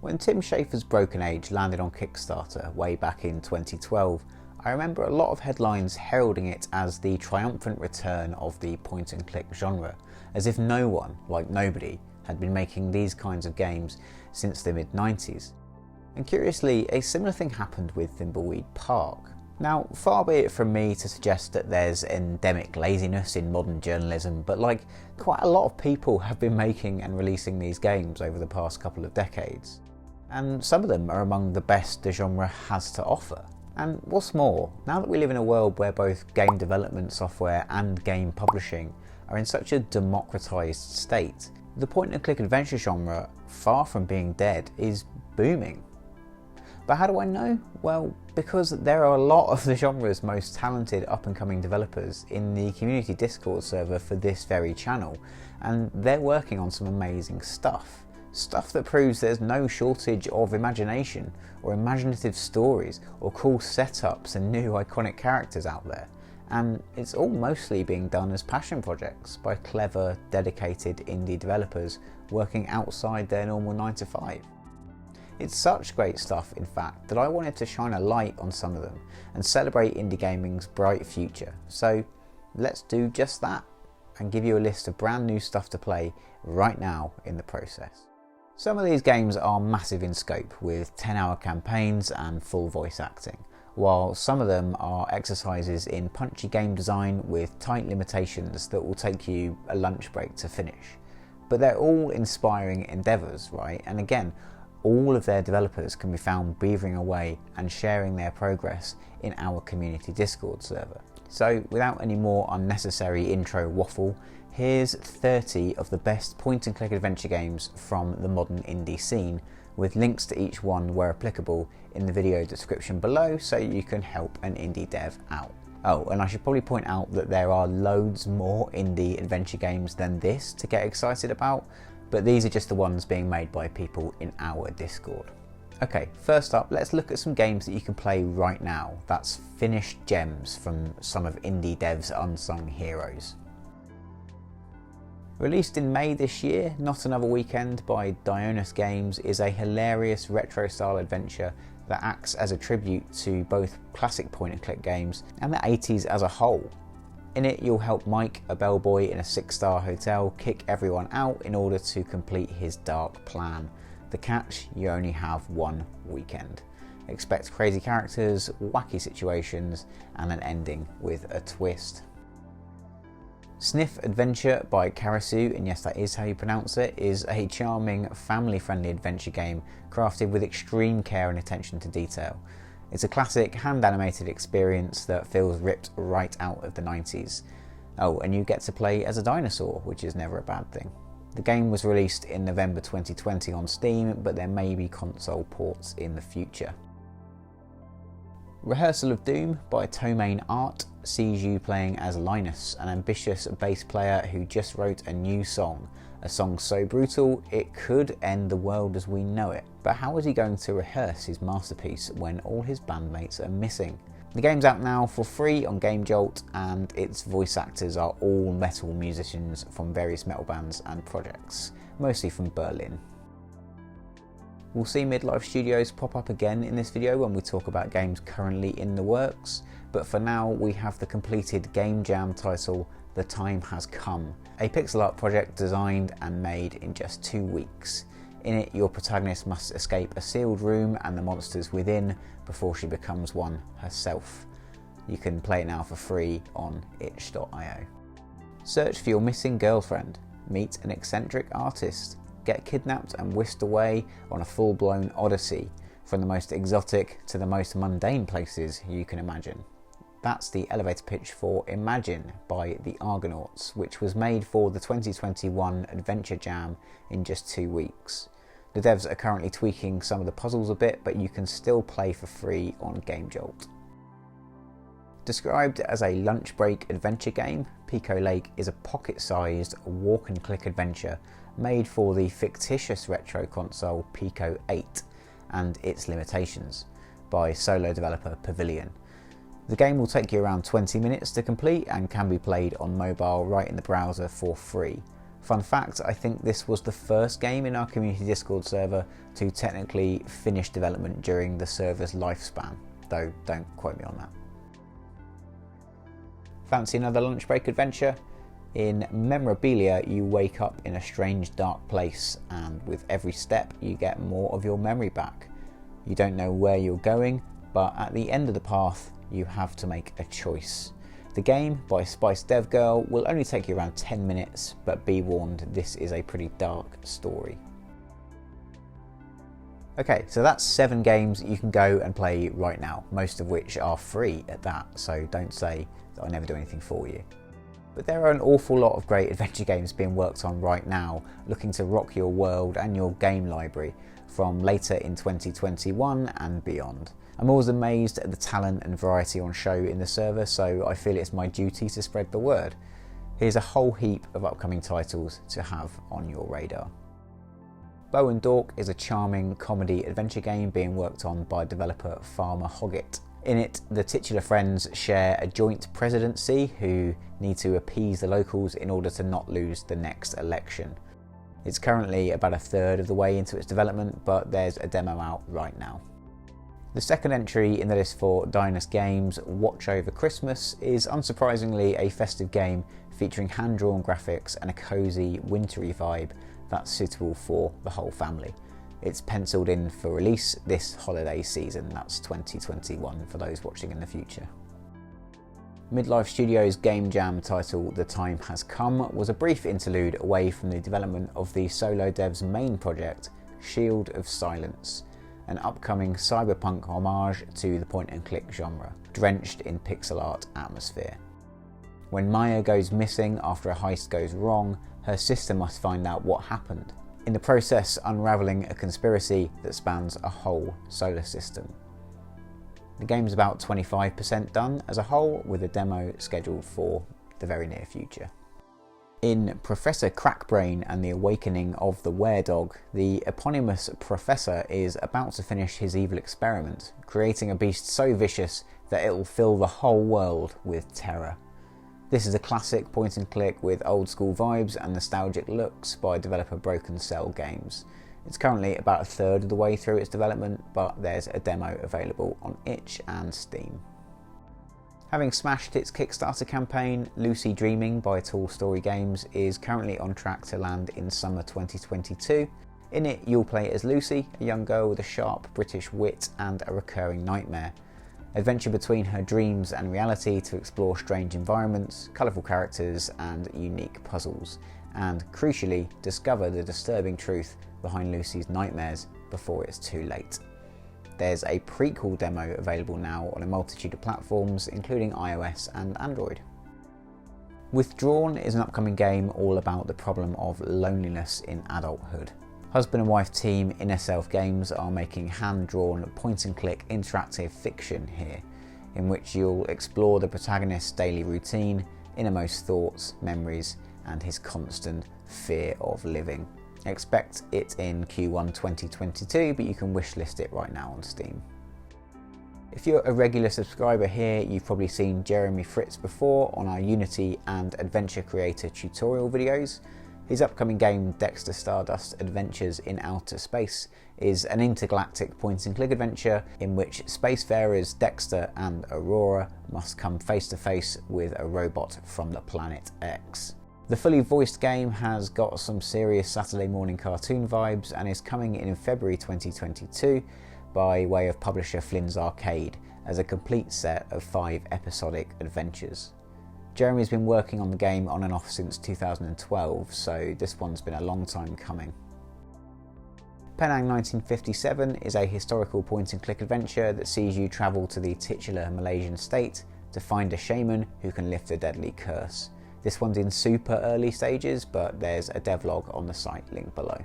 When Tim Schafer's Broken Age landed on Kickstarter way back in 2012, I remember a lot of headlines heralding it as the triumphant return of the point-and-click genre, as if no one, like nobody, had been making these kinds of games since the mid-90s. And curiously, a similar thing happened with Thimbleweed Park. Now, far be it from me to suggest that there's endemic laziness in modern journalism, but quite a lot of people have been making and releasing these games over the past couple of decades. And some of them are among the best the genre has to offer. And what's more, now that we live in a world where both game development software and game publishing are in such a democratized state, the point-and-click adventure genre, far from being dead, is booming. But how do I know? Well, because there are a lot of the genre's most talented up-and-coming developers in the community Discord server for this very channel, and they're working on some amazing stuff. Stuff that proves there's no shortage of imagination, or imaginative stories, or cool setups and new iconic characters out there. And it's all mostly being done as passion projects by clever, dedicated indie developers working outside their normal 9 to 5. It's such great stuff, in fact, that I wanted to shine a light on some of them and celebrate indie gaming's bright future. So let's do just that and give you a list of brand new stuff to play right now in the process. Some of these games are massive in scope, with 10-hour campaigns and full voice acting, while some of them are exercises in punchy game design with tight limitations that will take you a lunch break to finish. But they're all inspiring endeavours, right? And again, all of their developers can be found beavering away and sharing their progress in our community Discord server. So without any more unnecessary intro waffle, here's 30 of the best point-and-click adventure games from the modern indie scene, with links to each one where applicable in the video description below so you can help an indie dev out. Oh, and I should probably point out that there are loads more indie adventure games than this to get excited about, but these are just the ones being made by people in our Discord. Okay, first up, let's look at some games that you can play right now. That's finished gems from some of indie devs' unsung heroes. Released in May this year, Not Another Weekend by Dionys Games is a hilarious retro-style adventure that acts as a tribute to both classic point-and-click games and the 80s as a whole. In it, you'll help Mike, a bellboy in a 6-star hotel, kick everyone out in order to complete his dark plan. The catch, you only have one weekend. Expect crazy characters, wacky situations, and an ending with a twist. Sniff Adventure by Karasu, and yes, that is how you pronounce it, is a charming, family-friendly adventure game crafted with extreme care and attention to detail. It's a classic, hand-animated experience that feels ripped right out of the 90s. Oh, and you get to play as a dinosaur, which is never a bad thing. The game was released in November 2020 on Steam, but there may be console ports in the future. Rehearsal of Doom by Tomain Art sees you playing as Linus, an ambitious bass player who just wrote a new song. A song so brutal, it could end the world as we know it. But how is he going to rehearse his masterpiece when all his bandmates are missing? The game's out now for free on Game Jolt, and its voice actors are all metal musicians from various metal bands and projects, mostly from Berlin. We'll see Midlife Studios pop up again in this video when we talk about games currently in the works, but for now we have the completed Game Jam title The Time Has Come, a pixel art project designed and made in just 2 weeks. In it, your protagonist must escape a sealed room and the monsters within before she becomes one herself. You can play it now for free on itch.io. Search for your missing girlfriend, meet an eccentric artist, get kidnapped and whisked away on a full-blown odyssey from the most exotic to the most mundane places you can imagine. That's the elevator pitch for Imagine by the Argonauts, which was made for the 2021 Adventure Jam in just 2 weeks. The devs are currently tweaking some of the puzzles a bit, but you can still play for free on Game Jolt. Described as a lunch break adventure game, Pico Lake is a pocket-sized walk-and-click adventure made for the fictitious retro console Pico 8 and its limitations by solo developer Pavilion. The game will take you around 20 minutes to complete and can be played on mobile right in the browser for free. Fun fact, I think this was the first game in our community Discord server to technically finish development during the server's lifespan, though don't quote me on that. Fancy another lunch break adventure? In Memorabilia, you wake up in a strange dark place, and with every step you get more of your memory back. You don't know where you're going, but at the end of the path you have to make a choice. The game, by Spice Dev Girl, will only take you around 10 minutes, but be warned, this is a pretty dark story. Okay, so that's 7 games you can go and play right now, most of which are free at that, so don't say that I never do anything for you. But there are an awful lot of great adventure games being worked on right now, looking to rock your world and your game library from later in 2021 and beyond. I'm always amazed at the talent and variety on show in the server, so I feel it's my duty to spread the word. Here's a whole heap of upcoming titles to have on your radar. Bow and Dork is a charming comedy adventure game being worked on by developer Farmer Hoggett. In it, the titular friends share a joint presidency who need to appease the locals in order to not lose the next election. It's currently about a third of the way into its development, but there's a demo out right now. The second entry in the list for Dynus Games, Watch Over Christmas, is unsurprisingly a festive game featuring hand-drawn graphics and a cosy, wintry vibe that's suitable for the whole family. It's penciled in for release this holiday season, that's 2021 for those watching in the future. Midlife Studios' game jam title The Time Has Come was a brief interlude away from the development of the solo dev's main project, Shield of Silence, an upcoming cyberpunk homage to the point-and-click genre, drenched in pixel art atmosphere. When Maya goes missing after a heist goes wrong, her sister must find out what happened, in the process unravelling a conspiracy that spans a whole solar system. The game's about 25% done as a whole, with a demo scheduled for the very near future. In Professor Crackbrain and the Awakening of the Were-Dog, the eponymous professor is about to finish his evil experiment, creating a beast so vicious that it will fill the whole world with terror. This is a classic point and click with old school vibes and nostalgic looks by developer Broken Cell Games. It's currently about a third of the way through its development, but there's a demo available on itch and Steam. Having smashed its Kickstarter campaign, Lucy Dreaming by Tall Story Games is currently on track to land in summer 2022. In it, you'll play as Lucy, a young girl with a sharp British wit and a recurring nightmare. Adventure between her dreams and reality to explore strange environments, colourful characters and unique puzzles, and crucially discover the disturbing truth behind Lucy's nightmares before it's too late. There's a prequel demo available now on a multitude of platforms, including iOS and Android. Withdrawn is an upcoming game all about the problem of loneliness in adulthood. Husband and wife team Inner Self Games are making hand-drawn point-and-click interactive fiction here, in which you'll explore the protagonist's daily routine, innermost thoughts, memories, and his constant fear of living. Expect it in Q1 2022, but you can wishlist it right now on Steam. If you're a regular subscriber here, you've probably seen Jeremy Fritz before on our Unity and Adventure Creator tutorial videos. His upcoming game, Dexter Stardust Adventures in Outer Space, is an intergalactic point-and-click adventure in which spacefarers Dexter and Aurora must come face to face with a robot from the planet X. The fully voiced game has got some serious Saturday morning cartoon vibes and is coming in February 2022 by way of publisher Flynn's Arcade as a complete set of 5 episodic adventures. Jeremy's been working on the game on and off since 2012, so this one's been a long time coming. Penang 1957 is a historical point-and-click adventure that sees you travel to the titular Malaysian state to find a shaman who can lift a deadly curse. This one's in super early stages, but there's a devlog on the site linked below.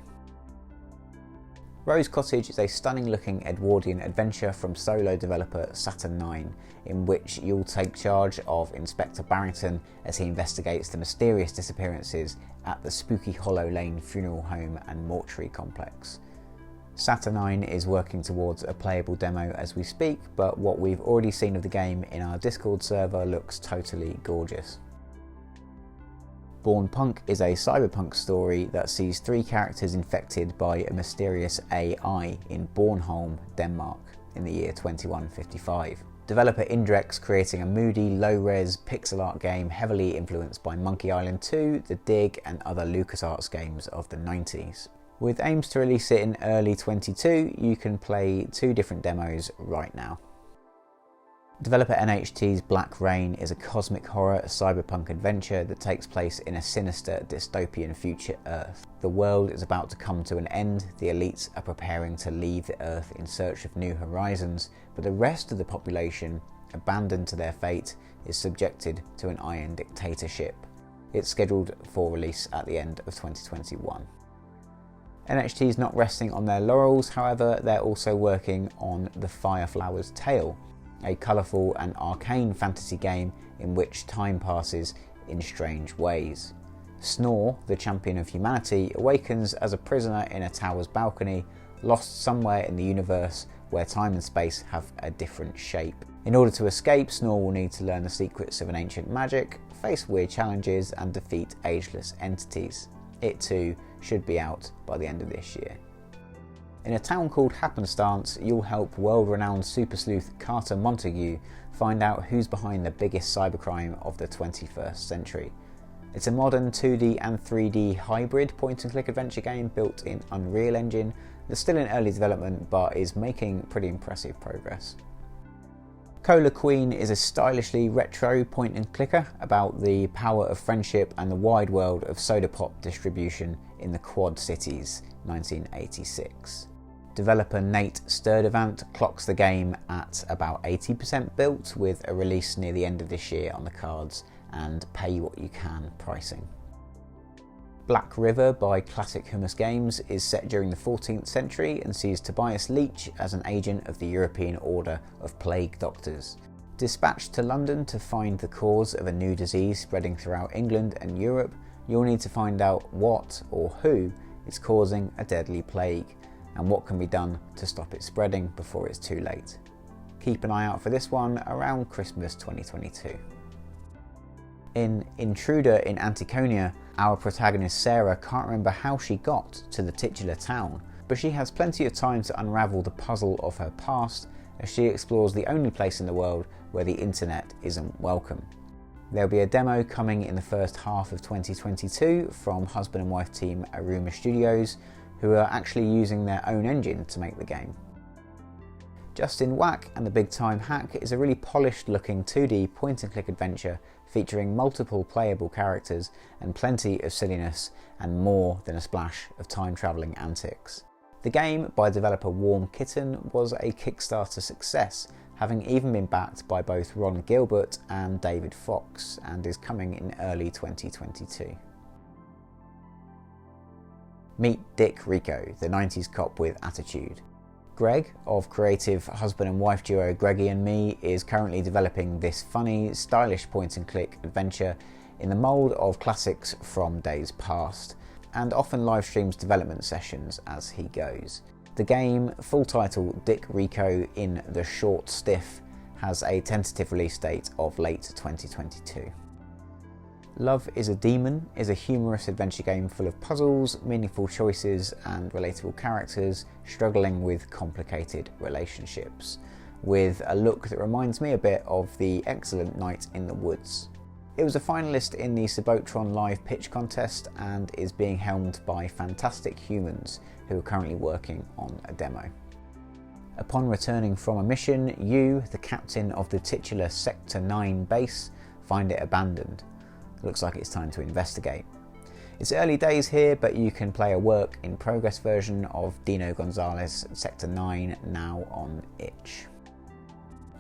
Rose Cottage is a stunning-looking Edwardian adventure from solo developer Saturn 9, in which you'll take charge of Inspector Barrington as he investigates the mysterious disappearances at the spooky Hollow Lane funeral home and mortuary complex. Saturn 9 is working towards a playable demo as we speak, but what we've already seen of the game in our Discord server looks totally gorgeous. Born Punk is a cyberpunk story that sees 3 characters infected by a mysterious AI in Bornholm, Denmark in the year 2155. Developer Indrex creating a moody, low-res pixel art game heavily influenced by Monkey Island 2, The Dig and other LucasArts games of the 90s. With aims to release it in early 22, you can play 2 different demos right now. Developer NHT's Black Rain is a cosmic horror cyberpunk adventure that takes place in a sinister dystopian future Earth. The world is about to come to an end, the elites are preparing to leave the Earth in search of new horizons, but the rest of the population, abandoned to their fate, is subjected to an iron dictatorship. It's scheduled for release at the end of 2021. NHT is not resting on their laurels, however, they're also working on The Fireflower's Tale, a colourful and arcane fantasy game in which time passes in strange ways. Snore, the champion of humanity, awakens as a prisoner in a tower's balcony, lost somewhere in the universe where time and space have a different shape. In order to escape, Snore will need to learn the secrets of an ancient magic, face weird challenges and defeat ageless entities. It too should be out by the end of this year. In a town called Happenstance, you'll help world-renowned super sleuth Carter Montague find out who's behind the biggest cybercrime of the 21st century. It's a modern 2D and 3D hybrid point-and-click adventure game built in Unreal Engine that's still in early development but is making pretty impressive progress. Cola Queen is a stylishly retro point-and-clicker about the power of friendship and the wide world of soda pop distribution in the Quad Cities, 1986. Developer Nate Sturdivant clocks the game at about 80% built, with a release near the end of this year on the cards and pay what you can pricing. Black River by Classic Hummus Games is set during the 14th century and sees Tobias Leach as an agent of the European Order of Plague Doctors. Dispatched to London to find the cause of a new disease spreading throughout England and Europe, you'll need to find out what or who is causing a deadly plague and what can be done to stop it spreading before it's too late. Keep an eye out for this one around Christmas 2022. In Intruder in Anticonia, our protagonist Sarah can't remember how she got to the titular town, but she has plenty of time to unravel the puzzle of her past as she explores the only place in the world where the internet isn't welcome. There'll be a demo coming in the first half of 2022 from husband and wife team Aruma Studios, who are actually using their own engine to make the game. Justin Whack and the Big Time Hack is a really polished looking 2D point-and-click adventure featuring multiple playable characters and plenty of silliness and more than a splash of time-travelling antics. The game, by developer Warm Kitten, was a Kickstarter success, having even been backed by both Ron Gilbert and David Fox, and is coming in early 2022. Meet Dick Rico, the 90s cop with attitude. Greg, of creative husband and wife duo Greggy and Me, is currently developing this funny, stylish point-and-click adventure in the mould of classics from days past, and often live streams development sessions as he goes. The game, full title Dick Rico in the Short Stiff, has a tentative release date of late 2022. Love is a Demon is a humorous adventure game full of puzzles, meaningful choices and relatable characters struggling with complicated relationships, with a look that reminds me a bit of the excellent Night in the Woods. It was a finalist in the Subotron Live Pitch Contest and is being helmed by Fantastic Humans, who are currently working on a demo. Upon returning from a mission, you, the captain of the titular Sector 9 base, find it abandoned. Looks like it's time to investigate. It's early days here, but you can play a work-in-progress version of Dino Gonzalez Sector 9 now on itch.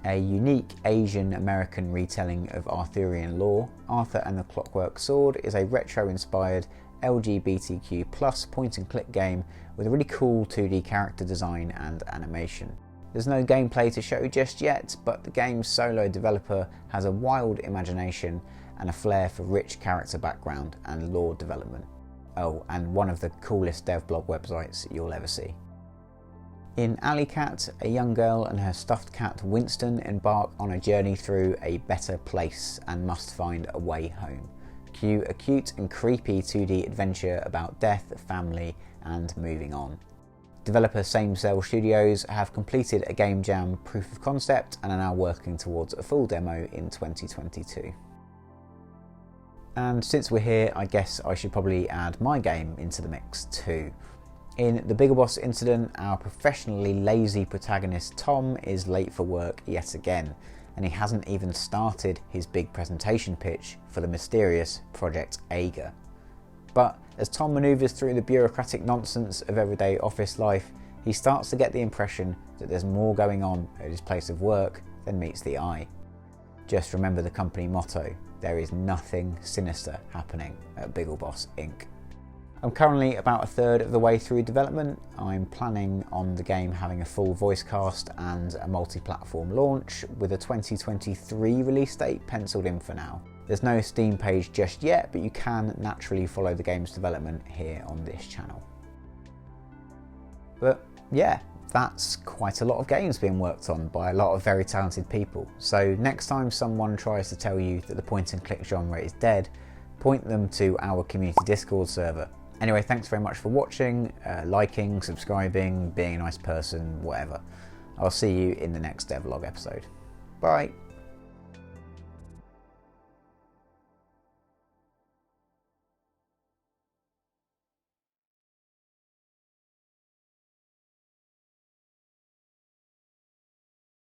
A unique Asian-American retelling of Arthurian lore, Arthur and the Clockwork Sword is a retro-inspired LGBTQ+ point-and-click game with a really cool 2D character design and animation. There's no gameplay to show just yet, but the game's solo developer has a wild imagination and a flair for rich character background and lore development. Oh, and one of the coolest Devlog websites you'll ever see. In Alley Cat, a young girl and her stuffed cat Winston embark on a journey through a better place and must find a way home. cue a cute and creepy 2D adventure about death, family and moving on. Developer Same Cell Studios have completed a game jam proof of concept and are now working towards a full demo in 2022. And since we're here, I guess I should probably add my game into the mix too. In the Bigger Boss incident, our professionally lazy protagonist Tom is late for work yet again, and he hasn't even started his big presentation pitch for the mysterious Project Ager. But as Tom manoeuvres through the bureaucratic nonsense of everyday office life, he starts to get the impression that there's more going on at his place of work than meets the eye. Just remember the company motto: there is nothing sinister happening at Bigger Boss Inc. I'm currently about a third of the way through development. I'm planning on the game having a full voice cast and a multi-platform launch, with a 2023 release date penciled in for now. There's no Steam page just yet, but you can naturally follow the game's development here on this channel. But yeah, that's quite a lot of games being worked on by a lot of very talented people. So next time someone tries to tell you that the point and click genre is dead, point them to our community Discord server. Anyway, thanks very much for watching, liking, subscribing, being a nice person, whatever. I'll see you in the next devlog episode. Bye!